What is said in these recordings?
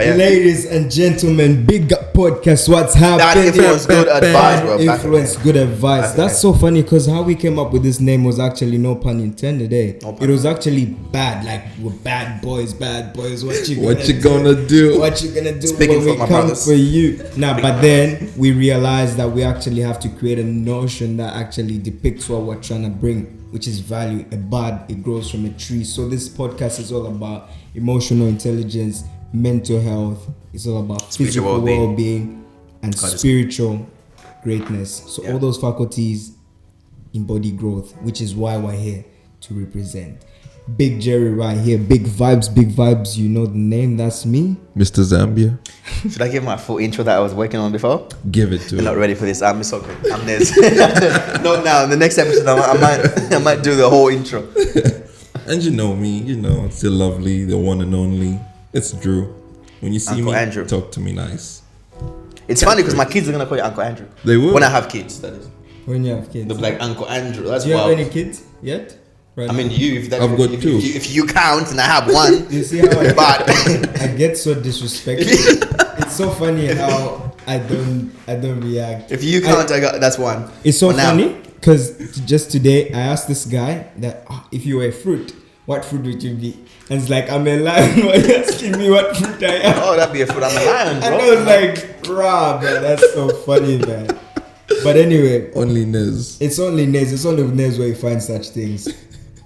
yeah. Ladies and gentlemen, big up podcast. What's happening? That influence good advice, bro. Influence good advice. That's so funny because how we came up with this name was actually no pun intended. It was actually bad. Like we're bad boys. What you gonna do? What you gonna do Speaking when we come for you? But then we realized that we actually have to create a notion that actually depicts what we're trying to bring, which is value. A bud, it grows from a tree. So this podcast is all about emotional intelligence, mental health. It's all about physical well-being and spiritual greatness. So all those faculties embody growth, which is why we're here to represent. Big Jerry right here. Big vibes. You know the name. That's me, Mr. Zambia. Should I give my full intro that I was working on before? Give it to You're him. not ready for this. I'm so good. I'm Nez. Not now. In the next episode, I might do the whole intro. And you know me. You know it's still lovely, the one and only. It's Drew. When you see Uncle me, Andrew. talk to me nice. It's funny because my kids are gonna call you Uncle Andrew. They will. When I have kids, that is. When you have kids. They'll be like Uncle Andrew. That's Do you wild. have any kids yet? Right I mean, now? I've got two. If you count and I have one. You see how But I get so disrespectful. It's so funny how I don't react. if you count, that's one. It's so For now. funny because just today I asked this guy that if you were a fruit, what fruit would you be? And it's like, I'm a lion. Why are you asking me what fruit I am? Oh, that'd be a food. I'm a lion, bro. And I was like, bruh, man, that's so funny, man. But anyway, Only Nez. it's only Nez. It's only Nez where you find such things.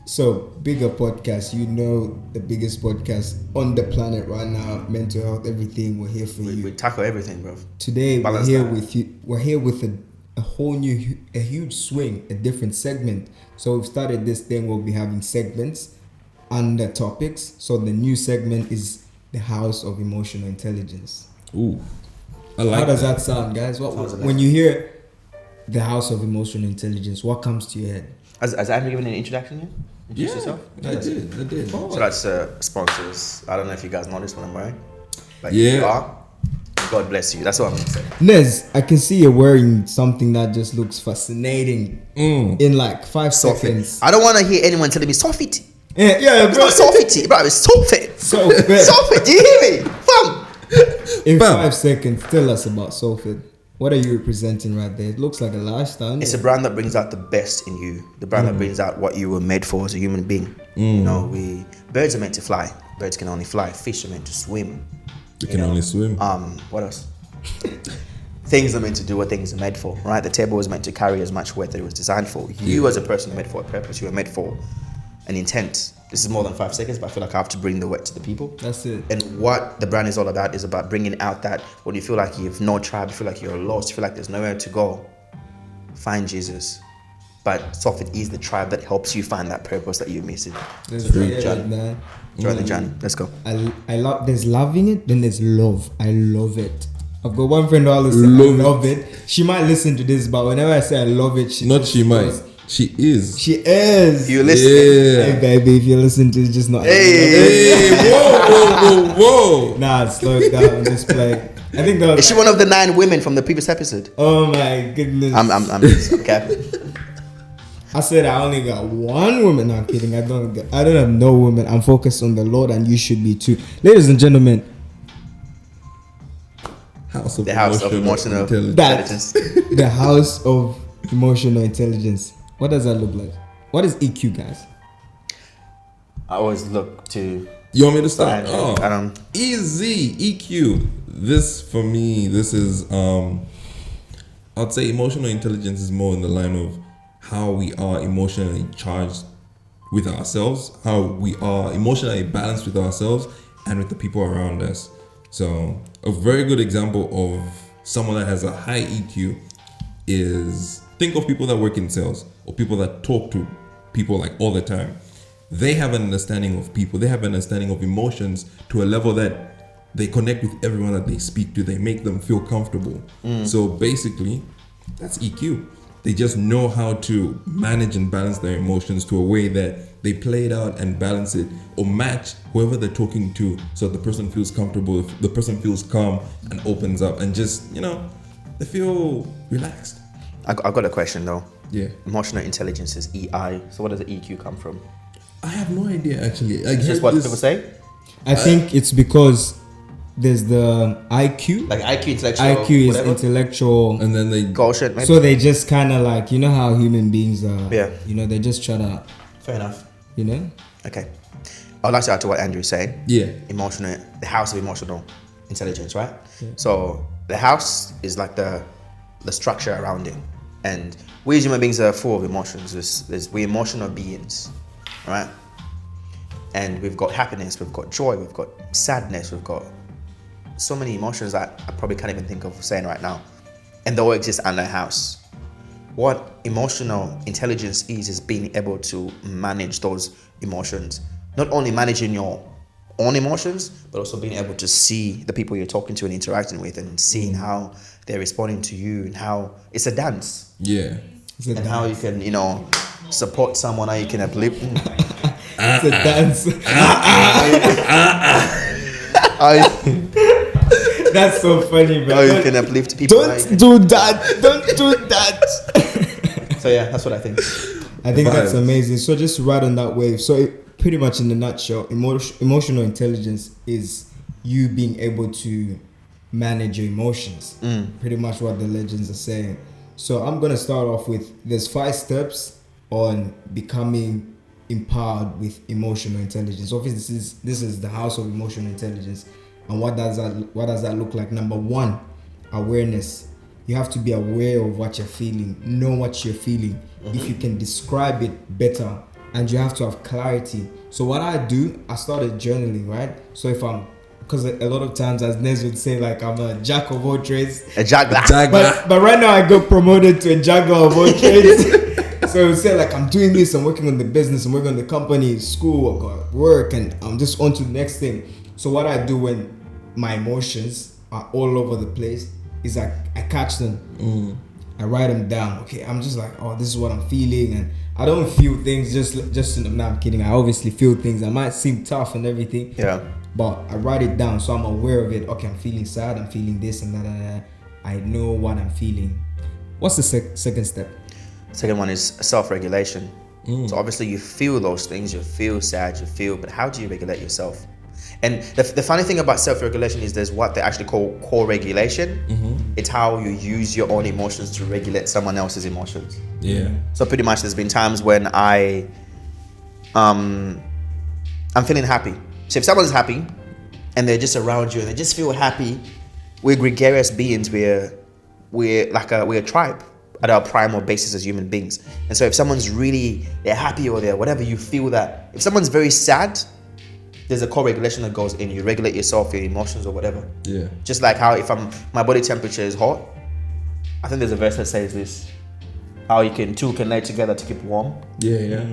So, bigger podcast. You know, the biggest podcast on the planet right now. Mental health, everything. We're here for you. We tackle everything, bro. Today, Balance we're here that. with you. We're here with a whole new, a huge swing, a different segment. So, we've started this thing. We'll be having segments under topics. So, the new segment is the House of Emotional Intelligence. Ooh, I like. How does that sound, guys? When you hear the House of Emotional Intelligence, what comes to your head? Has Andrew given an introduction yet? Introduce yourself? I did. So that's sponsors. I don't know if you guys know this, what I'm wearing. Like Yeah. you are. God bless you. That's what I'm gonna say. Nez, I can see you're wearing something that just looks fascinating in like 5 seconds. I don't want to hear anyone telling me soft it. Yeah, It's bro. not soft it, bro. It's soft it. So, Soft it. Do you hear me? Fam. in Bam. 5 seconds, tell us about Soulfit. What are you representing right there? It looks like a lifestyle. It's a brand that brings out the best in you. The brand that brings out what you were made for as a human being. You know, birds are meant to fly. Birds can only fly. Fish are meant to swim. You can only swim. What else? Things are meant to do what things are made for, right? The table was meant to carry as much weight that it was designed for. You as a person are made for a purpose. You were made for an intent. This is more than 5 seconds, but I feel like I have to bring the weight to the people. That's it. And what the brand is all about is about bringing out that when you feel like you have no tribe, you feel like you're lost, you feel like there's nowhere to go, find Jesus. But Soulfit is the tribe that helps you find that purpose that you're missing. That's Join it, the man. Join the journey. Let's go. I love. There's loving it, then there's love. I love it. I've got one friend who always says I love it. She might listen to this, but whenever I say I love it, she might. She is. She is. You listen. Yeah. Hey baby, if you listen to it, just not. Hey, whoa. Nah, slow it down. Just play. I think that was Is she one of the 9 women from the previous episode? Oh my goodness. I'm okay. I said I only got one woman. No, I'm kidding. I don't have no woman. I'm focused on the Lord, and you should be too. Ladies and gentlemen, The House of Emotional Intelligence. the House of Emotional Intelligence. What does that look like? What is EQ, guys? I always look to. You want me to start? I don't. Easy. EQ. This for me, this is I'd say emotional intelligence is more in the line of how we are emotionally charged with ourselves, how we are emotionally balanced with ourselves and with the people around us. So a very good example of someone that has a high EQ is, think of people that work in sales or people that talk to people like all the time. They have an understanding of people. They have an understanding of emotions to a level that they connect with everyone that they speak to. They make them feel comfortable. So basically, that's EQ. They just know how to manage and balance their emotions to a way that they play it out and balance it or match whoever they're talking to so the person feels comfortable, if the person feels calm and opens up and just, they feel relaxed. I got a question though. Yeah. Emotional intelligence is EI. So where does the EQ come from? I have no idea actually. Is this what people say? I think it's because there's the IQ. Like IQ, intellectual. IQ is whatever. intellectual. And then they Quotient, maybe. So they just kind of like, you know how human beings are. Yeah. You know, they just try to, Fair enough. you know. Okay. I'd like to add to what Andrew is saying. yeah. Emotional, the house of emotional intelligence, right? So the house is like the structure around it, and we as human beings are full of emotions. We're emotional beings, right? And we've got happiness, we've got joy, we've got sadness, we've got so many emotions that I probably can't even think of saying right now, and they all exist under a house. What emotional intelligence is being able to manage those emotions. Not only managing your own emotions, but also being able to see the people you're talking to and interacting with, and seeing how they're responding to you, and how it's a dance, Yeah. It's a how you can, support someone, how you can uplift. It's a dance. That's so funny, How you bro. can uplift people. how you Don't can- do that. Don't do that. So yeah, that's what I think. I think that's Vibes. amazing. So just ride on that wave. So pretty much in a nutshell, emotional intelligence is you being able to manage your emotions. Pretty much what the legends are saying. So I'm gonna start off with there's 5 steps on becoming empowered with emotional intelligence. Obviously, this is the house of emotional intelligence. And what does that look like? Number 1, awareness. You have to be aware of what you're feeling, know what you're feeling. If you can describe it better, and you have to have clarity. So what I do, I started journaling, right? So because a lot of times, as Nez would say, like I'm a jack of all trades. A juggler. But right now I got promoted to a juggler of all trades. So it say like I'm doing this, I'm working on the business, I'm working on the company, school, I got work, and I'm just on to the next thing. So what I do when my emotions are all over the place is I catch them. I write them down. Okay, I'm just like, oh, this is what I'm feeling, and I don't feel things just. No, I'm kidding. I obviously feel things. I might seem tough and everything. Yeah. But I write it down, so I'm aware of it. Okay, I'm feeling sad. I'm feeling this and that. I know what I'm feeling. What's the second step? Second one is self-regulation. So obviously you feel those things, you feel sad, but how do you regulate yourself? And the funny thing about self-regulation is there's what they actually call co-regulation. It's how you use your own emotions to regulate someone else's emotions. Yeah. So pretty much there's been times when I'm feeling happy. So if someone's happy and they're just around you and they just feel happy, we're gregarious beings. We're a tribe at our primal basis as human beings. And so if someone's they're happy or they're whatever, you feel that. If someone's very sad, there's a co-regulation that goes in. You regulate yourself, your emotions or whatever. Yeah. Just like how if my body temperature is hot, I think there's a verse that says this, how two can lay together to keep warm. Yeah.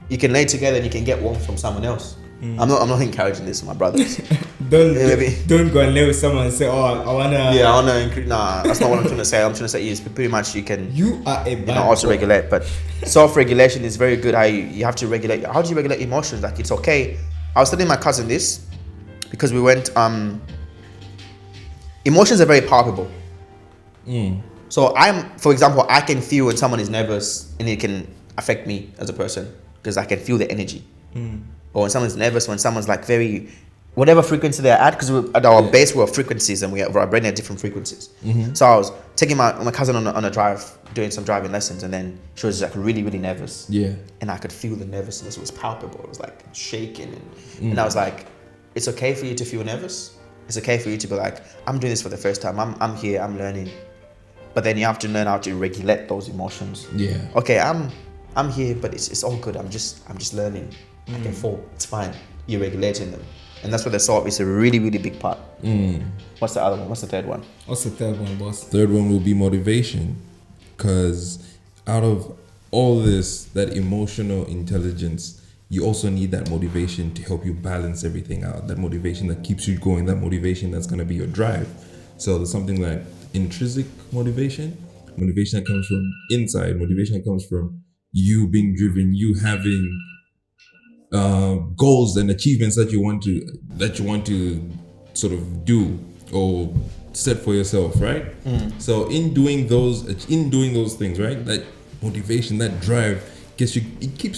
You can lay together and you can get warm from someone else. I'm not encouraging this, my brothers. Don't go and lay with someone and say, oh, I wanna. Increase. Nah, that's not what I'm trying to say. I'm trying to say is pretty much you can. You are a bad also regulate, but self-regulation is very good. How you have to regulate. How do you regulate emotions? Like it's okay. I was telling my cousin this because we went. Emotions are very palpable. So for example, I can feel when someone is nervous, and it can affect me as a person because I can feel the energy. Or when someone's nervous, when someone's like very, whatever frequency they're at, because at our base we're frequencies and our brain at different frequencies. So I was taking my cousin on a drive, doing some driving lessons, and then she was like really, really nervous. Yeah. And I could feel the nervousness. It was palpable. It was like shaking. And I was like, it's okay for you to feel nervous. It's okay for you to be like, I'm doing this for the first time. I'm here, I'm learning. But then you have to learn how to regulate those emotions. Yeah. Okay, I'm here, but it's all good. I'm just learning. I can fall. It's fine. You're regulating them. And that's what the solve is a really, really big part. What's the other one? What's the third one? What's the third one, boss? Third one will be motivation, because out of all this, that emotional intelligence, you also need that motivation to help you balance everything out. That motivation that keeps you going. That motivation that's going to be your drive. So there's something like intrinsic motivation that comes from inside, motivation that comes from you being driven, you having goals and achievements that you want to sort of do or set for yourself, right? So in doing those things, right, that motivation, that drive keeps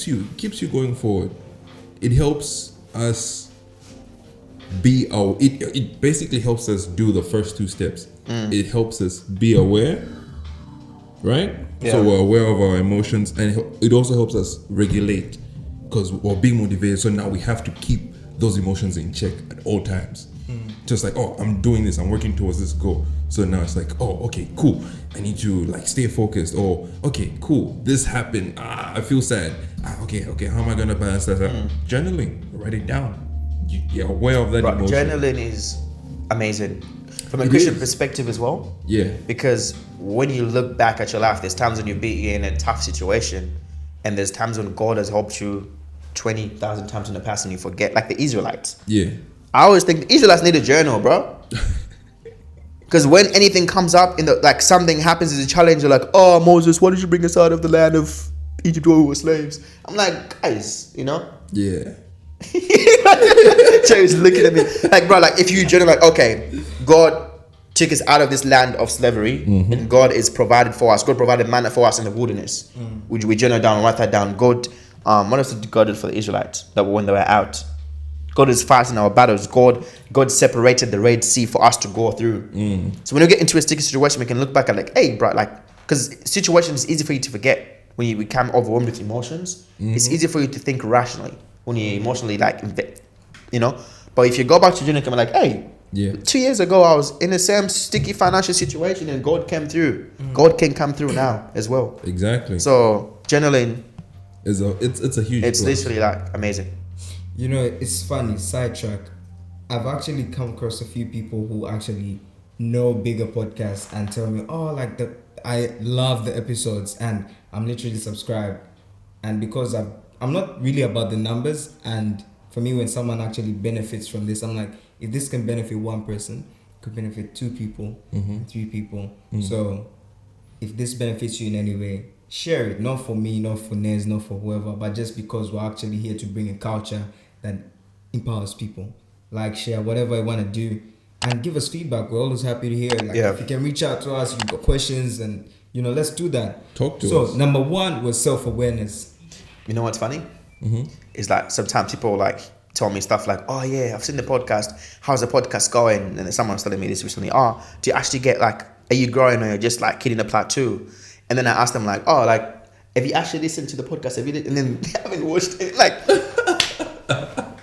you going forward. It helps us it basically helps us do the first two steps. It helps us be aware, right? Yeah. So we're aware of our emotions, and it also helps us regulate because we're being motivated. So now we have to keep those emotions in check at all times. Just like, oh, I'm doing this, I'm working towards this goal. So now it's like, oh, okay, cool. I need to like stay focused. Or okay, cool. This happened. I feel sad. Okay. How am I gonna balance that out? Journaling, write it down. You're aware of that Right, emotion. journaling is amazing from a It Christian is. perspective as well. Yeah. Because when you look back at your life, there's times when you've been in a tough situation, and there's times when God has helped you 20,000 times in the past, and you forget, like the Israelites. Yeah. I always think the Israelites need a journal, bro. Because when anything comes up like something happens as a challenge, you're like, oh, Moses, why did you bring us out of the land of Egypt where we were slaves? I'm like, guys, Yeah. Jerry's looking at me like, bro, like if you journal, like, okay, God took us out of this land of slavery, and God is provided for us. God provided manna for us in the wilderness. We journal down, write that down. God, what else did God do for the Israelites that when they were out? God is fighting our battles. God separated the Red Sea for us to go through. So when we get into a sticky situation, we can look back and like, hey, bro, like, because situation is easy for you to forget when you become overwhelmed with emotions. It's easy for you to think rationally when you're emotionally like, But if you go back to journaling and be like, hey, 2 years ago I was in the same sticky financial situation and God came through. God can come through now as well. Exactly. So journaling, it's a huge. it's plus. literally like amazing. It's funny, sidetrack. I've actually come across a few people who actually know bigger podcasts and tell me, oh, like I love the episodes and I'm literally subscribed. And because I'm not really about the numbers, and for me, when someone actually benefits from this, I'm like, if this can benefit one person, it could benefit 2 people, 3 people. So if this benefits you in any way, share it. Not for me, not for Nez, not for whoever, but just because we're actually here to bring a culture that empowers people. Like, share whatever you want to do and give us feedback. We're always happy to hear. Like, if you can reach out to us, you've got questions, and let's do that. Talk to us. So number 1 was self-awareness. You know what's funny? Is like sometimes people like tell me stuff like, oh yeah, I've seen the podcast. How's the podcast going? And then someone's telling me this recently. Oh, do you actually get like, are you growing or you're just like hitting a plateau? And then I asked them like, oh, like, have you actually listened to the podcast? And then they haven't watched it. Like,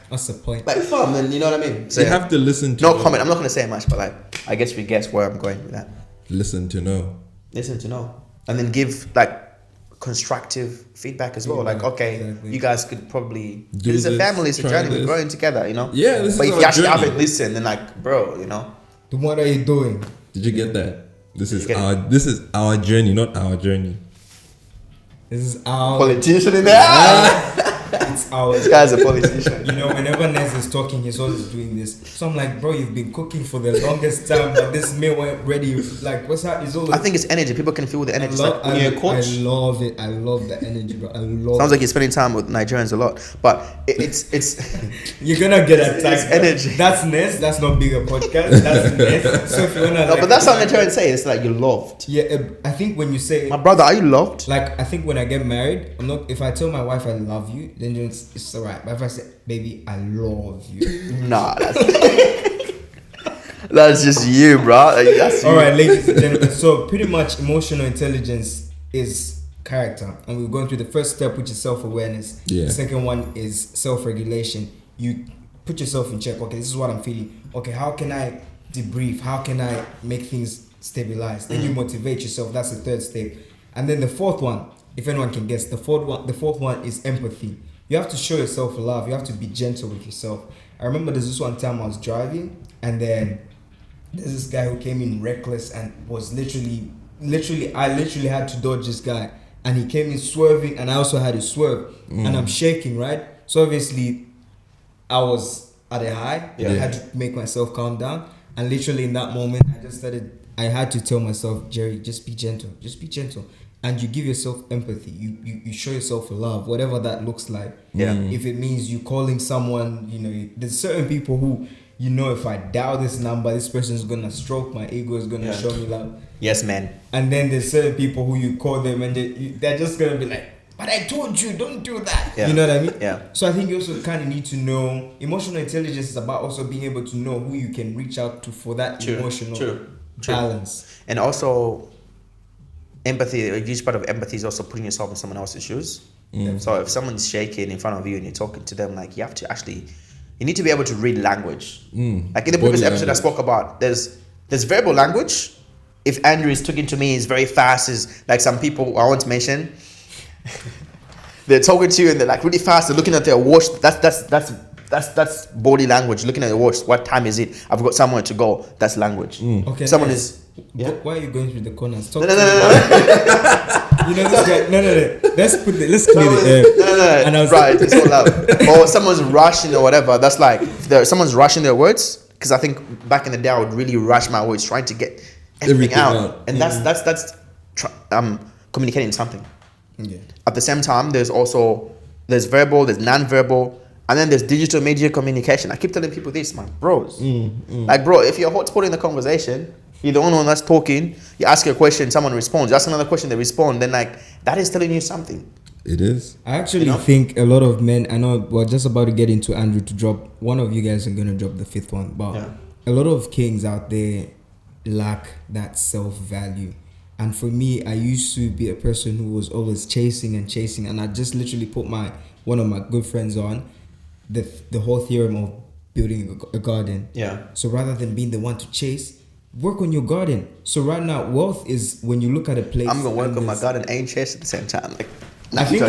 What's the point? like fun, and you know what I mean? So you have to listen to no know. comment. I'm not gonna say much, but like, I guess we guess where I'm going with that. Listen to know. Listen to know, and then give like constructive feedback as well. Like, okay, exactly. you guys could probably Do it's a this, family, it's a try journey, this. we're growing together, Yeah, this But is if our you actually journey. haven't listened, then like, bro, Then what are you doing? Did you get that? This is get our journey, not our journey. This is our... politician in there. It's our... This guy's a politician. Whenever Nez is talking, he's always doing this. So I'm like, bro, you've been cooking for the longest time, but this meal went ready. Like, what's that? It's always... I think it's energy. People can feel the energy. Like when you're a coach. I love it. I love the energy, bro. I love Sounds it. like you're spending time with Nigerians a lot, but it's You're gonna get attacked. It's energy. That's Nez. That's not bigger podcast. That's Nez. So if you wanna... no, but that's how Nigerians say it. It's like you're loved. Yeah, I think when you say... My brother, are you loved? Like, I think when I get married, I'm not... If I tell my wife I love you, then it's alright. But if I say, baby, I love you... Nah, that's just you, bro. Like, that's you. Alright, ladies and gentlemen. So pretty much emotional intelligence is character. And we're going through the first step, which is self-awareness. Yeah. The second one is self-regulation. You put yourself in check. Okay, this is what I'm feeling. Okay, how can I debrief? How can I make things stabilize? Then you motivate yourself. That's the third step. And then the fourth one, if anyone can guess, the fourth one is empathy. You have to show yourself love. You have to be gentle with yourself. I remember there's this one time I was driving, and then there's this guy who came in reckless and was literally I had to dodge this guy, and he came in swerving, and I also had to swerve, and I'm shaking, right? So obviously I was at a high. Yeah. I had to make myself calm down, and literally in that moment I had to tell myself, Jerry, just be gentle, and you give yourself empathy. You show yourself love, whatever that looks like. Yeah. If it means you calling someone, there's certain people who, if I dial this number, this person is gonna stroke my ego, is gonna show me love. Yes, man. And then there's certain people who you call them and they're just gonna be like, but I told you, don't do that. Yeah. You know what I mean? Yeah. So I think you also kind of need to know, emotional intelligence is about also being able to know who you can reach out to for that emotional balance. And also, empathy, a huge part of empathy is also putting yourself in someone else's shoes. So if someone's shaking in front of you and you're talking to them, like, you have to actually, you need to be able to read language. Like in the previous episode I spoke about, there's verbal language. If Andrew is talking to me, he's very fast, is like some people I won't mention. They're talking to you and they're like really fast, they're looking at their watch. That's body language. Looking at the watch, what time is it? I've got somewhere to go. That's language. Okay. Someone is. Yeah. Why are you going through the corners? No. You know this guy. No. Let's clear the air. No. And I was right, it's all loud. Or someone's rushing or whatever. That's like if someone's rushing their words. Because I think back in the day I would really rush my words, trying to get everything out. And that's communicating something. Yeah. At the same time, there's verbal, there's non-verbal, and then there's digital media communication. I keep telling people this, man, bros. Like, bro, if you're hotspotting the conversation, you're the only one that's talking, you ask a question, someone responds, you ask another question, they respond, then like, that is telling you something. It is. I actually think a lot of men, I know we're just about to get into Andrew to drop, one of you guys are going to drop the fifth one, but a lot of kings out there lack that self-value. And for me, I used to be a person who was always chasing, and I just literally put one of my good friends on the whole theorem of building a garden. Yeah. So rather than being the one to chase, work on your garden. So right now, wealth is when you look at a place. I'm gonna work on my garden and chase at the same time. Like, I think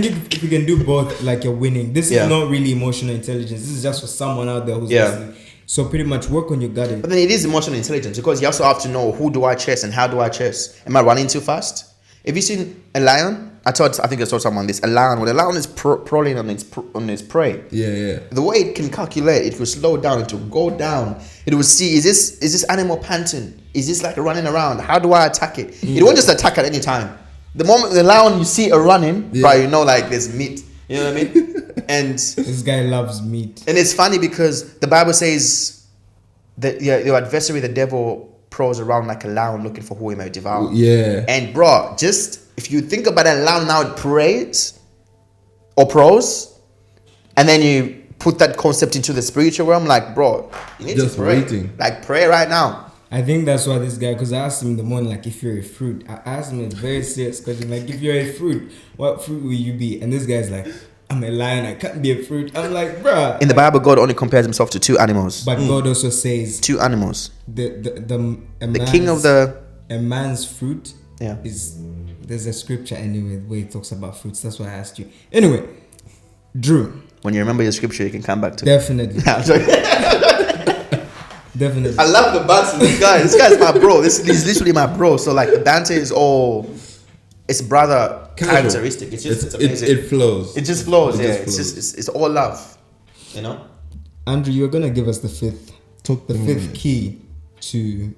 if you can do both, like, you're winning. This is not really emotional intelligence. This is just for someone out there who's listening. So pretty much work on your garden. But then it is emotional intelligence, because you also have to know, who do I chase and how do I chase? Am I running too fast? If you seen a lion, I think I told someone this. A lion, when a lion is prowling on its prey, the way it can calculate, it will slow down, it will go down, it will see, is this animal panting? Is this like running around? How do I attack it? It won't just attack at any time. The moment the lion, you see it running, right, you know, like, there's meat. You know what I mean? And this guy loves meat. And it's funny because the Bible says that your adversary, the devil, prowls around like a lion looking for who he may devour. Yeah. And bro, just if you think about a lion now, it prays or prose, and then you put that concept into the spiritual realm, like, bro, you need just to pray. Waiting. Like, pray right now. I think that's why this guy, because I asked him in the morning, like, if you're a fruit. I asked him a very serious question, like, if you're a fruit, what fruit will you be? And this guy's like, I'm a lion, I can't be a fruit. I'm like, bruh. In the Bible, God only compares himself to two animals. But God also says two animals. The king of the... A man's fruit Yeah. is... There's a scripture anyway where it talks about fruits. That's why I asked you. Anyway, Drew. When you remember your scripture, you can come back to Definitely. Definitely. I love the banter. This guy's my bro. This is literally my bro. So like the banter is all, it's brother characteristic. It's just it's amazing. It flows. It just flows. It's all love. You know. Andrew, you're gonna give us the fifth key to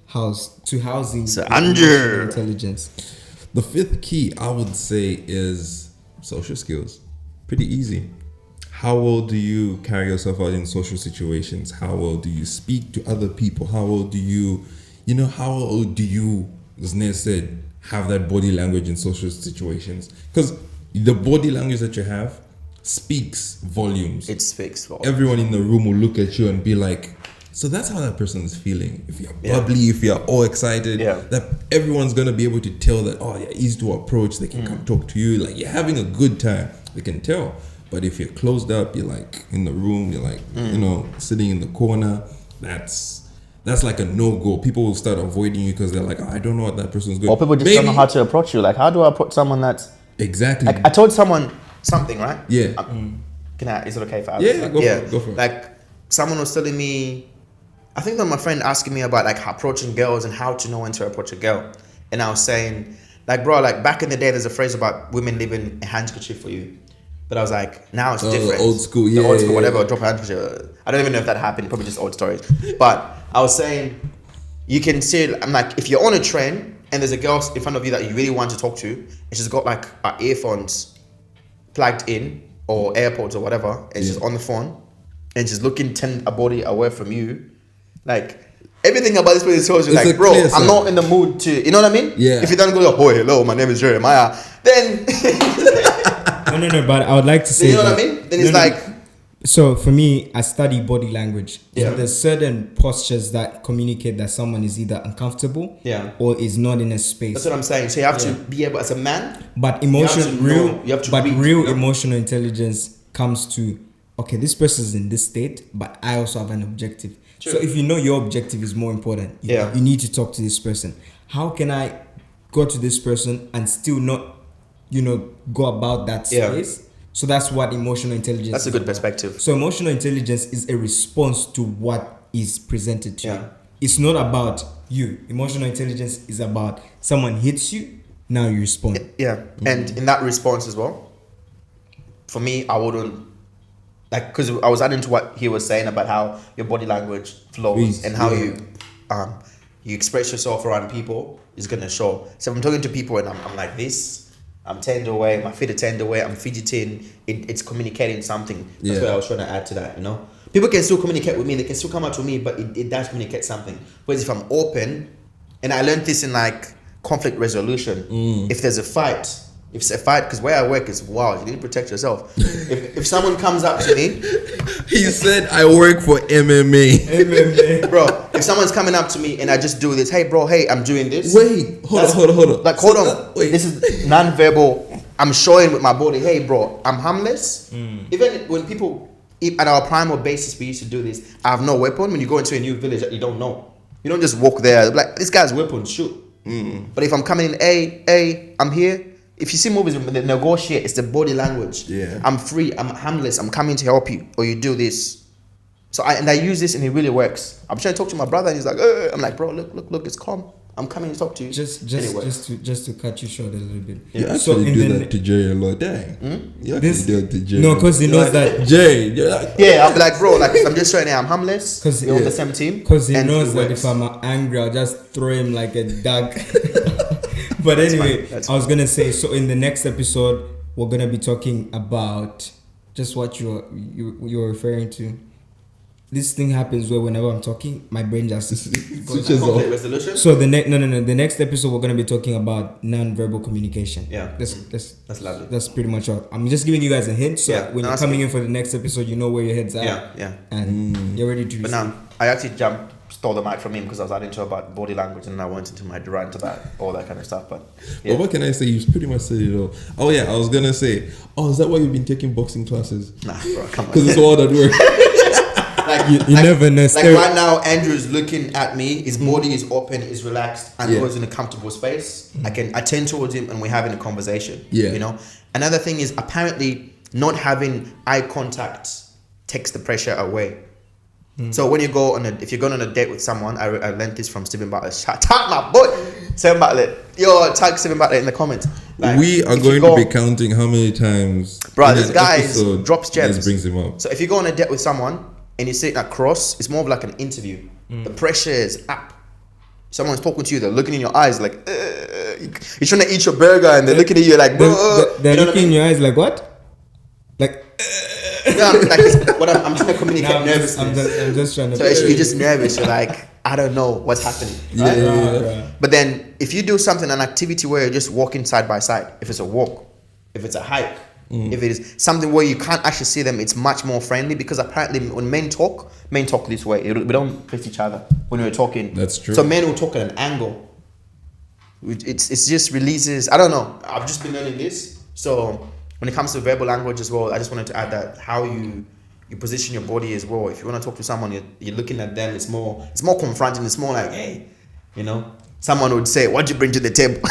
housing. So Andrew, intelligence. The fifth key, I would say, is social skills. Pretty easy. How well do you carry yourself out in social situations? How well do you speak to other people? How well do you, how well do you, as Ned said, have that body language in social situations? Because the body language that you have speaks volumes. It speaks volumes. Everyone in the room will look at you and be like, so that's how that person is feeling. If you're bubbly, if you're all excited, that everyone's going to be able to tell that, oh, yeah, easy to approach. They can come talk to you. Like, you're having a good time. They can tell. But if you're closed up, you're like in the room, you're like, sitting in the corner, that's like a no-go. People will start avoiding you because they're like, oh, I don't know what that person's going. Or people just don't know how to approach you. Like, how do I approach someone that's... Exactly. Like, I told someone something, right? Yeah. Is it okay for Yeah, go for it. Like, someone was telling me, I think that my friend asking me about like approaching girls and how to know when to approach a girl. And I was saying, like, bro, like back in the day, there's a phrase about women leaving a handkerchief for you. But I was like, now it's different. Old school, whatever, drop a handkerchief. I don't even know if that happened, probably just old stories. But I was saying, you can see, I'm like, if you're on a train and there's a girl in front of you that you really want to talk to, and she's got like her earphones plugged in, or AirPods or whatever, and she's on the phone, and she's looking 10 a body away from you, like, everything about this person tells you, It's like, a bro, clear I'm sign. not in the mood to, you know what I mean? Yeah. If you don't go, oh, hello, my name is Jeremiah, then, No, but I would like to say you know what I that- mean? Then it's No. like, So for me, I study body language. Yeah. There's certain postures that communicate that someone is either uncomfortable Yeah. or is not in a space. that's what I'm saying. So you have to be able, as a man, But You have to emotion, know, you have to read, real you know? emotional intelligence comes to, okay, this person is in this state, but I also have an objective. True. So if you know your objective is more important, Yeah. you need to talk to this person. How can I go to this person and still not, go about that Yeah. space? So that's what emotional intelligence that's a is good about. perspective. So emotional intelligence is a response to what is presented to you. Yeah. It's not about you. Emotional intelligence is about someone hits you, now you respond. Yeah. And in that response as well, for me, I wouldn't, like, because I was adding to what he was saying about how your body language flows Please, and how yeah. you express yourself around people is going to show. So if I'm talking to people and I'm like this, I'm turned away, my feet are turned away, I'm fidgeting, it's communicating something. That's Yeah. what I was trying to add to that, People can still communicate with me, they can still come up to me, but it does communicate something. Whereas if I'm open, and I learned this in like conflict resolution, if there's a fight, if it's a fight, because where I work is wild, you need to protect yourself. if someone comes up to me, He said, I work for MMA. bro, if someone's coming up to me and I just do this, hey bro, hey, I'm doing this. Wait, hold on. Like, hold on. Wait. This is non-verbal. I'm showing with my body, hey, bro, I'm harmless. Even when people, at our primal basis, we used to do this. I have no weapon. When you go into a new village that you don't know, you don't just walk there. Like, this guy's weapon, shoot. But if I'm coming in, hey, I'm here. If you see movies with the negotiate, it's the body language. Yeah. I'm free. I'm harmless. I'm coming to help you. Or you do this. So I use this and it really works. I'm trying to talk to my brother and he's like, I'm like, bro, look, it's calm. I'm coming to talk to you. Just to cut you short a little bit. You So actually in do the- that to Jerry a lot. Dang. You actually This- do that to Jerry. No, because he knows that. Jay, you're like, Yeah, I'll be like, bro, like, I'm just showing you I'm harmless. 'Cause- We're on yeah. the same team. Because he and knows it that works. if I'm angry, I'll just throw him like a dog. But anyway, fine, that's I was gonna say. So in the next episode, we're gonna be talking about just what you're referring to. This thing happens where whenever I'm talking, my brain just switches off. Conflict resolution. So the next the next episode we're gonna be talking about non-verbal communication. Yeah. That's lovely. That's pretty much all. I'm just giving you guys a hint, so Yeah, when no, you're that's coming good. in for the next episode, you know where your head's at. Yeah. And you're ready to. But receive. now, I actually stole the mic from him because I was adding to about body language and I went into my rant about all that kind of stuff. But yeah. Well, what can I say? You've pretty much said it all. Oh yeah, I was gonna say. Oh, is that why you've been taking boxing classes? Nah, bro, come on. Because it's all that work. Like, You never know. Like right now, Andrew is looking at me. His body is open, is relaxed, and Yeah. goes in a comfortable space. I can attend towards him, and we're having a conversation. Yeah. Another thing is apparently not having eye contact takes the pressure away. So when you go if you're going on a date with someone, I learned this from Stephen Bartlett. Shout out my boy, Stephen Bartlett. Yo, tag Stephen Bartlett in the comments. Like, We are if you going go- to be counting how many times. Bro, in this an guy episode drops gems. This brings him up. So if you go on a date with someone and you're sitting across, it's more of like an interview. The pressure is up. Someone's talking to you, they're looking in your eyes like, you're trying to eat your burger and they're looking at you like, They're you know what I looking in mean? your eyes like what? Like. Yeah, like I'm trying to communicate I'm nervousness. just trying to. So if you're just nervous, you're like, I don't know what's happening. Right? Yeah. But then if you do something, an activity where you're just walking side by side, if it's a walk, if it's a hike, if it is something where you can't actually see them, it's much more friendly because apparently when men talk this way. We don't face each other when we're talking. That's true. So men will talk at an angle. It's just releases. I don't know. I've just been learning this. So when it comes to verbal language as well, I just wanted to add that how you position your body as well. If you want to talk to someone, you're looking at them. It's more confronting. It's more like, hey, someone would say, "What'd you bring to the table?"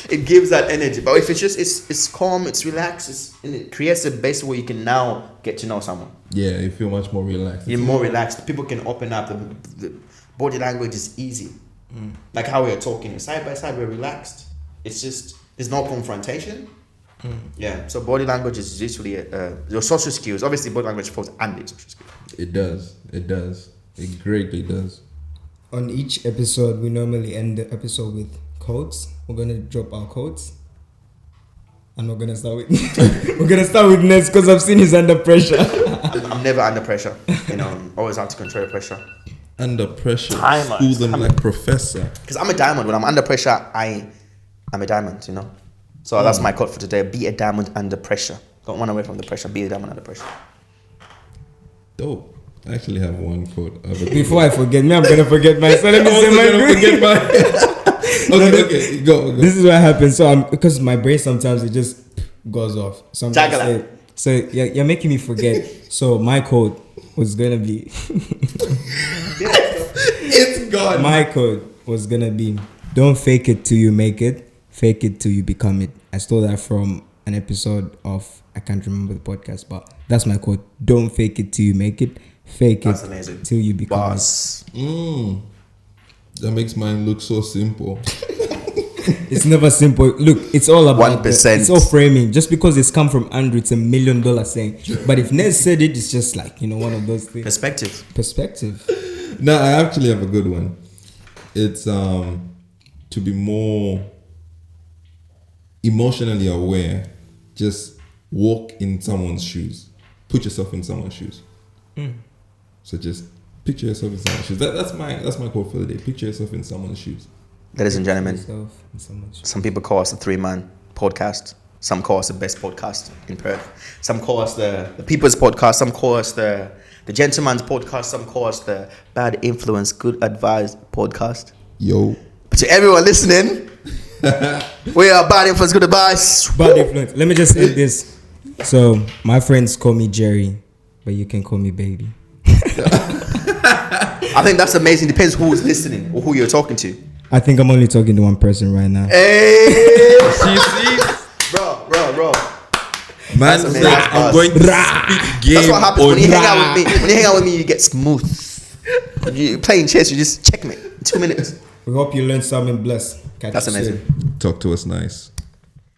it gives that energy. But if it's calm, it's relaxed, and it creates a base where you can now get to know someone. Yeah, you feel much more relaxed. You're more relaxed. People can open up. The body language is easy. Like how we're talking side by side, we're relaxed. It's just there's no confrontation. Yeah. So body language is literally your social skills. Obviously, body language falls under social skills. It does. It greatly does. On each episode, we normally end the episode with quotes. We're gonna drop our quotes, and we're gonna start with Ness because I've seen he's under pressure. I'm never under pressure. You know, always have to control pressure. Under pressure, Timer. school them like professor. Because I'm a diamond. When I'm under pressure, I'm a diamond. You know. So that's my quote for today. Be a diamond under pressure. Don't run away from the pressure. Be a diamond under pressure. Dope. I actually have one quote. Before I forget, I'm gonna forget myself. Let me say my Okay, go. This is what happens. So because my brain sometimes it just goes off. So I'm gonna say it. So you're making me forget. So my quote was gonna be. It's gone. My quote was gonna be: "Don't fake it till you make it. Fake it till you become it." I stole that from an episode of, I can't remember the podcast, but that's my quote. Don't fake it till you make it. Fake That's it amazing. till you become Boss. That makes mine look so simple. it. It's never simple. Look, it's all about 1%. It's all framing. Just because it's come from Andrew, it's $1 million saying. But if Ned said it, it's just like, one of those things. Perspective. No, I actually have a good one. It's to be more emotionally aware. Just walk in someone's shoes. Put yourself in someone's shoes. So just picture yourself in someone's shoes. That's my quote for the day. Picture yourself in someone's shoes. Ladies and gentlemen, Yourself in someone's shoes. some people call us the 3-man podcast. Some call us the best podcast in Perth. Some call us the people's podcast. Some call us the gentleman's podcast. Some call us the bad influence, good advice podcast. Yo. But to everyone listening, we are bad influence, good advice. Bad influence. Let me just say this. So my friends call me Jerry, but you can call me baby. I think that's amazing. Depends who's listening or who you're talking to. I think I'm only talking to one person right now. Hey, See? bro. Man That's said, amazing. I'm going to speak game. That's what happens when you hang out with me. Ra. When you hang out with me, you get smooth. You playing chess, you just checkmate. 2 minutes. We hope you learned something blessed. Catch That's you soon. amazing. Talk to us nice.